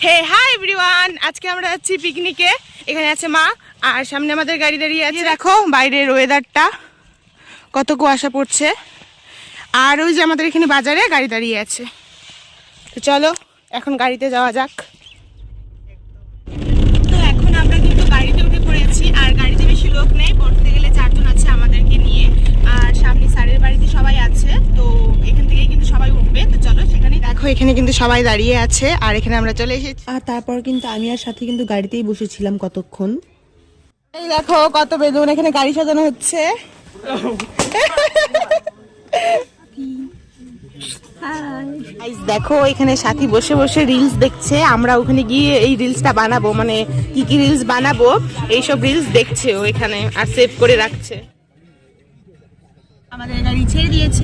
হে hi everyone, আজকে আমরা যাচ্ছি পিকনিকে। এখানে আছে মা আর সামনে আমাদের গাড়ি দাঁড়িয়ে আছে। দেখো বাইরের ওয়েদারটা, কত কুয়াশা পড়ছে। আর ওই যে আমাদের এখানে বাজারে গাড়ি দাঁড়িয়ে আছে। তো চলো এখন গাড়িতে যাওয়া যাক। তো এখন আমরা কিন্তু গাড়িতে উঠে পড়েছি। আর গাড়িতে বেশি লোক নেই, পড়তে গেলে 4 জন আছে আমাদেরকে নিয়ে। আর সামনে স্যারের বাড়িতে সবাই আছে, তো এখান থেকেই কিন্তু সবাই উঠবে। তো চলো সেখানে দেখো, এখানে কিন্তু সবাই দাঁড়িয়ে আছে আর এখানে আমরা চলে এসেছি। আর তারপর কিন্তু আমি আর সাথে কিন্তু গাড়িতেই বসেছিলাম কতক্ষণ। এই দেখো কত বেলুন, এখানে গাড়ি সাজানো হচ্ছে। দেখো এখানে সাথী বসে বসে রিলস দেখছে। আমরা ওখানে গিয়ে এই রিলসটা বানাবো, মানে কি কি রিলস বানাবো এইসব রিলস দেখছে ও এখানে আর সেভ করে রাখছে। আমাদের গাড়ি ছেড়ে দিয়েছে।